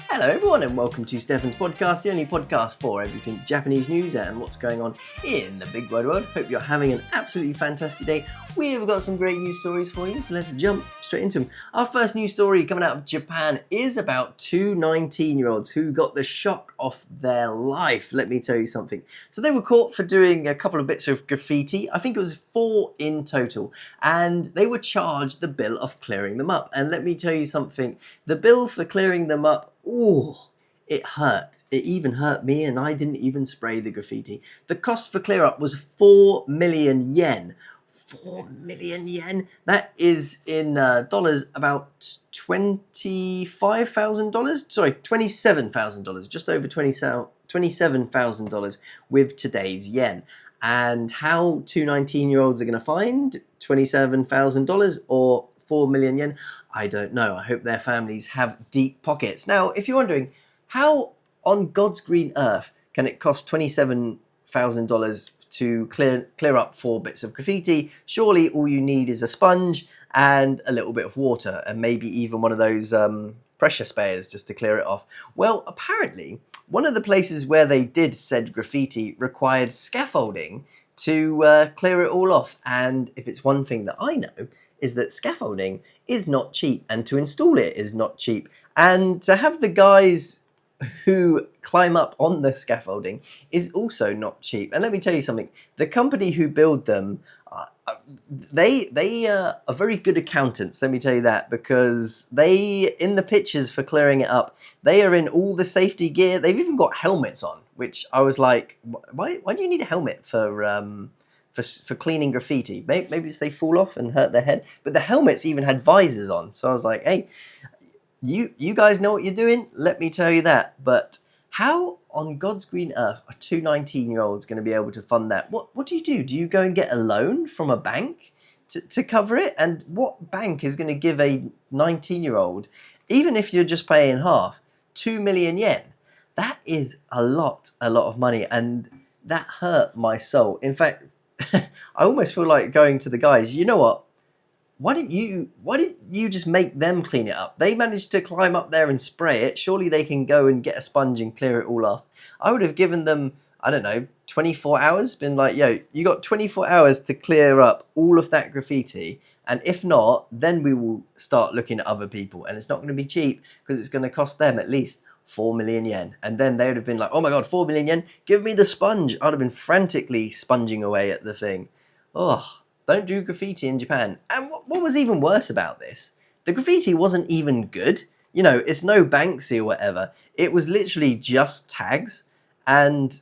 Hello everyone and welcome to Stefan's podcast, the only podcast for everything Japanese news and what's going on in the big wide world. Hope you're having an absolutely fantastic day. We've got some great news stories for you, so let's jump straight into them. Our first news story coming out of Japan is about two 19-year-olds who got the shock of their life. Let me tell you something. So they were caught for doing a couple of bits of graffiti. I think it was 4 in total, and they were charged the bill of clearing them up. And let me tell you something, the bill for clearing them up, ooh, it hurt. It even hurt me, and I didn't even spray the graffiti. The cost for clear up was 4 million yen. 4 million yen? That is in dollars about $25,000. Sorry, $27,000. Just over $27,000 with today's yen. And how two 19-year-olds are going to find $27,000 or 4 million yen, I don't know. I hope their families have deep pockets. Now, if you're wondering, how on God's green earth can it cost $27,000 to clear up 4 bits of graffiti? Surely all you need is a sponge and a little bit of water, and maybe even one of those pressure sprayers just to clear it off. Well, apparently, one of the places where they did said graffiti required scaffolding to clear it all off. And if it's one thing that I know, is that scaffolding is not cheap, and to install it is not cheap, and to have the guys who climb up on the scaffolding is also not cheap. And let me tell you something, the company who build them, they are very good accountants, let me tell you that, because they, in the pictures for clearing it up, they are in all the safety gear. They've even got helmets on, which I was like, why do you need a helmet for cleaning graffiti? Maybe it's they fall off and hurt their head, but the helmets even had visors on. So I was like, hey, you guys know what you're doing, let me tell you that. But how on God's green earth are two 19-year-olds going to be able to fund that? What do? Do you go and get a loan from a bank to cover it? And what bank is going to give a 19-year-old, even if you're just paying half, 2 million yen? That is a lot of money, and that hurt my soul. In fact, I almost feel like going to the guys, you know what? Why didn't you just make them clean it up? They managed to climb up there and spray it. Surely they can go and get a sponge and clear it all off. I would have given them, I don't know, 24 hours. Been like, yo, you got 24 hours to clear up all of that graffiti. And if not, then we will start looking at other people. And it's not going to be cheap because it's going to cost them at least 4 million yen. And then they would have been like, oh my God, 4 million yen, give me the sponge. I'd have been frantically sponging away at the thing. Oh, don't do graffiti in Japan. And what was even worse about this, the graffiti wasn't even good. You know, it's no Banksy or whatever. It was literally just tags. And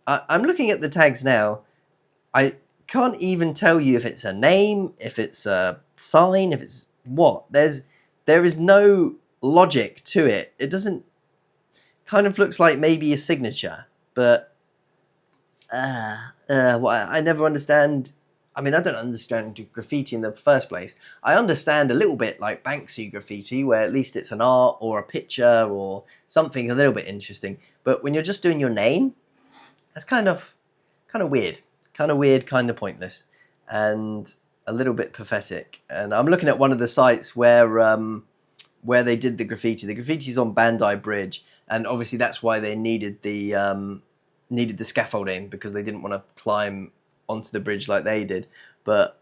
I'm looking at the tags now. I can't even tell you if it's a name, if it's a sign, if it's what. There is no logic to it. It doesn't, kind of looks like maybe a signature, but I never understand. I mean, I don't understand graffiti in the first place. I understand a little bit like Banksy graffiti, where at least it's an art or a picture or something a little bit interesting. But when you're just doing your name, that's kind of weird, kind of pointless, and a little bit pathetic. And I'm looking at one of the sites where they did the graffiti. The graffiti's on Bandai Bridge, and obviously that's why they needed the scaffolding, because they didn't want to climb onto the bridge like they did. But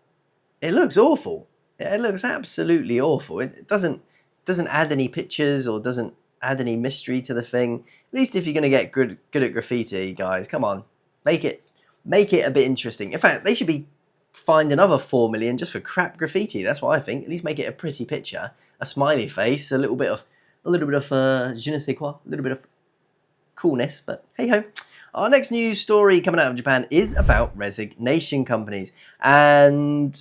it looks awful. It looks absolutely awful. It doesn't add any pictures or doesn't add any mystery to the thing. At least if you're going to get good at graffiti, guys, come on, make it a bit interesting. In fact, they should be fined another 4 million just for crap graffiti. That's what I think. At least make it a pretty picture, a smiley face, a little bit of je ne sais quoi, a little bit of coolness. But hey ho. Our next news story coming out of Japan is about resignation companies. And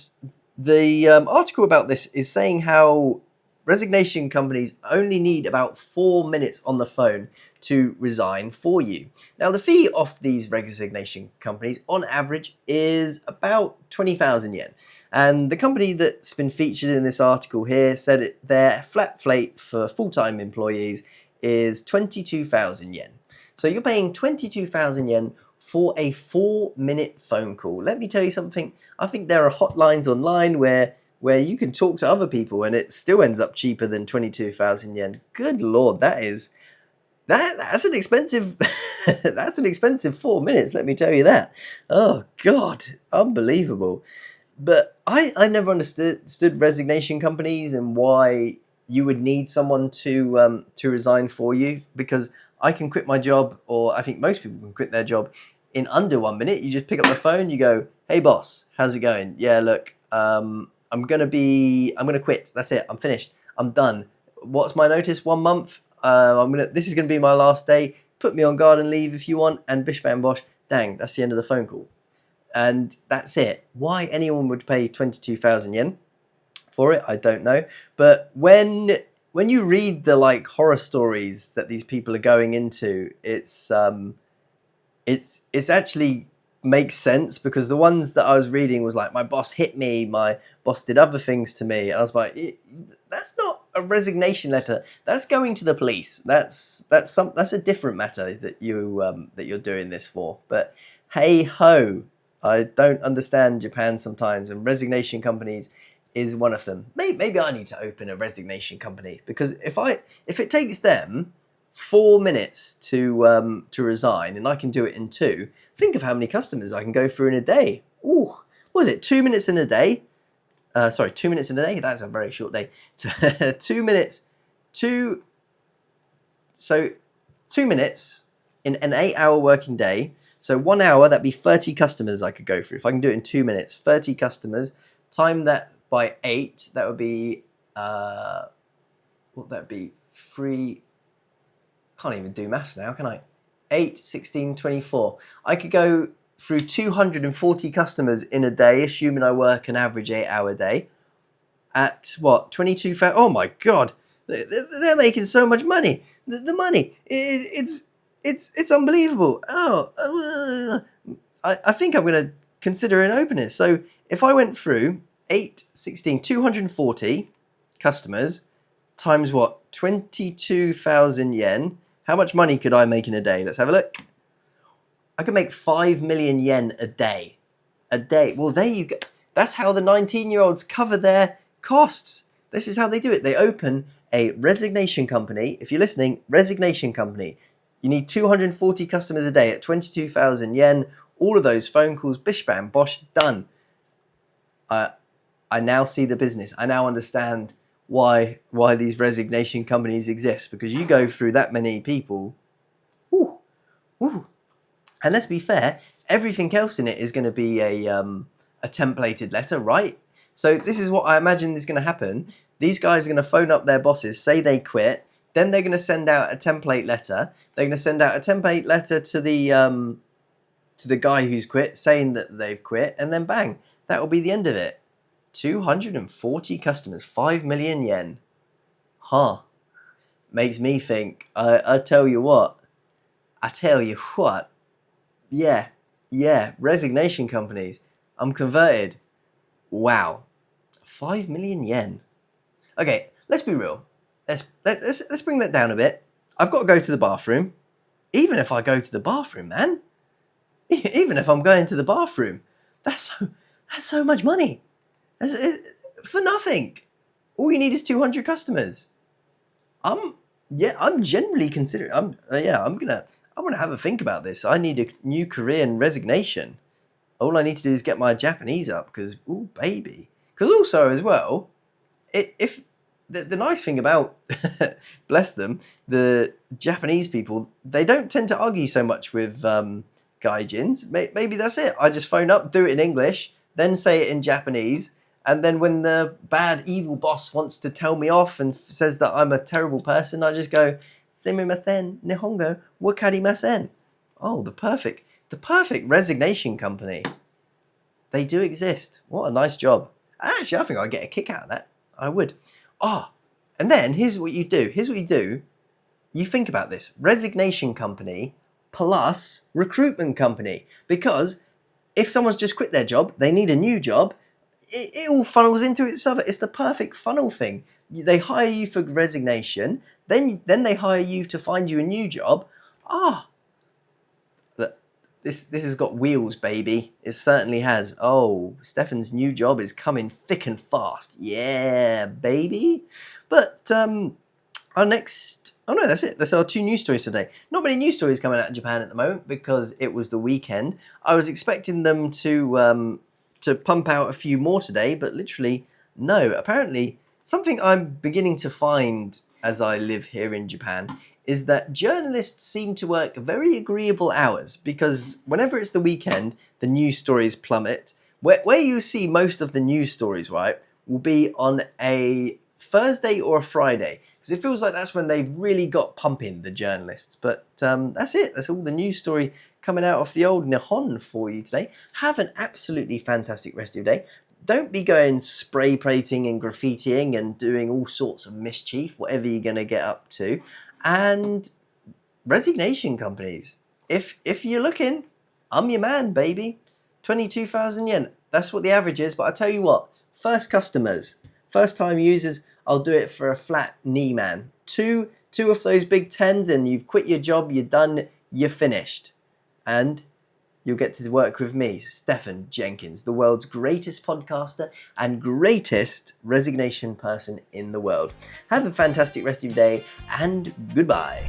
the article about this is saying how resignation companies only need about 4 minutes on the phone to resign for you. Now, the fee of these resignation companies on average is about 20,000 yen. And the company that's been featured in this article here said their flat rate for full-time employees is 22,000 yen. So you're paying 22,000 yen for a 4-minute phone call. Let me tell you something. I think there are hotlines online where you can talk to other people and it still ends up cheaper than 22,000 yen. Good Lord, that is That's an expensive that's an expensive 4 minutes, let me tell you that. Oh God, unbelievable. But I never understood resignation companies and why you would need someone to resign for you, because I can quit my job, or I think most people can quit their job in under 1 minute. You just pick up the phone, you go, "Hey boss, how's it going? Yeah, look, I'm gonna quit. That's it. I'm finished. I'm done. What's my notice? 1 month. This is gonna be my last day. Put me on garden leave if you want." And bish bam bosh, dang, that's the end of the phone call, and that's it. Why anyone would pay 22,000 yen for it, I don't know. But when you read the like horror stories that these people are going into, it's actually makes sense, because the ones that I was reading was like, my boss hit me, my boss did other things to me, and I was like, that's not a resignation letter. That's going to the police. That's a different matter that you're doing this for. But hey ho, I don't understand Japan sometimes, and resignation companies is one of them. Maybe I need to open a resignation company, because if it takes them 4 minutes to resign, and I can do it in two. Think of how many customers I can go through in a day. Ooh, what was it? 2 minutes in a day? Sorry, 2 minutes in a day. That's a very short day. 2 minutes. Two. So 2 minutes in an 8-hour working day. So 1 hour, that'd be 30 customers I could go through. If I can do it in 2 minutes, 30 customers. Time that by 8. That would be what would that be? 3. Can't even do maths now, can I? 8, 16, 24. I could go through 240 customers in a day, assuming I work an average 8-hour day, at what, 22,000? Oh my God, they're making so much money. The money, it's unbelievable. I think I'm going to consider an opener. So if I went through 8, 16, 240 customers times what, 22,000 yen. How much money could I make in a day? Let's have a look. I could make 5 million yen a day. A day. Well, there you go. That's how the 19-year-olds cover their costs. This is how they do it. They open a resignation company. If you're listening, resignation company. You need 240 customers a day at 22,000 yen. All of those phone calls, bish bam bosh, done. I now see the business. I now understand why these resignation companies exist, because you go through that many people. Ooh, ooh. And let's be fair, everything else in it is going to be a templated letter, right? So this is what I imagine is going to happen. These guys are going to phone up their bosses, say they quit, then they're going to send out a template letter. They're going to send out a template letter to the guy who's quit, saying that they've quit, and then bang, that will be the end of it. 240 customers, 5 million yen. Huh. Makes me think. I tell you what. Yeah. Resignation companies. I'm converted. Wow. 5 million yen. Okay, let's be real. Let's bring that down a bit. I've got to go to the bathroom. Even if I go to the bathroom, man. Even if I'm going to the bathroom, that's so much money. For nothing. All you need is 200 customers. I'm generally considering. I'm gonna have a think about this. I need a new career in resignation. All I need to do is get my Japanese up, because ooh baby. Because also as well, if the nice thing about bless them, the Japanese people, they don't tend to argue so much with gaijins. Maybe that's it. I just phone up, do it in English, then say it in Japanese. And then when the bad, evil boss wants to tell me off and says that I'm a terrible person, I just go, "Sumimasen, Nihongo wakarimasen." Oh, the perfect resignation company. They do exist. What a nice job. Actually, I think I'd get a kick out of that. I would. And then here's what you do. You think about this. Resignation company plus recruitment company. Because if someone's just quit their job, they need a new job, it all funnels into itself. It's the perfect funnel thing. They hire you for resignation, then they hire you to find you a new job. This has got wheels, baby. It certainly has. Oh, Stefan's new job is coming thick and fast. Yeah, baby. But our next Oh no, that's it. That's our 2 news stories today. Not many news stories coming out of Japan at the moment because it was the weekend. I was expecting them to pump out a few more today, but literally no. Apparently, something I'm beginning to find as I live here in Japan is that journalists seem to work very agreeable hours because whenever it's the weekend, the news stories plummet. Where you see most of the news stories, right, will be on a Thursday or a Friday because it feels like that's when they've really got pumping, the journalists. But that's it. That's all the news story coming out of the old Nihon for you today. Have an absolutely fantastic rest of your day. Don't be going spray painting and graffitiing and doing all sorts of mischief, whatever you're going to get up to. And resignation companies. If you're looking, I'm your man, baby. 22,000 yen. That's what the average is. But I tell you what, first customers, first time users, I'll do it for a flat knee, man. Two of those big tens and you've quit your job, you're done, you're finished. And you'll get to work with me, Stefan Jenkins, the world's greatest podcaster and greatest resignation person in the world. Have a fantastic rest of your day and goodbye.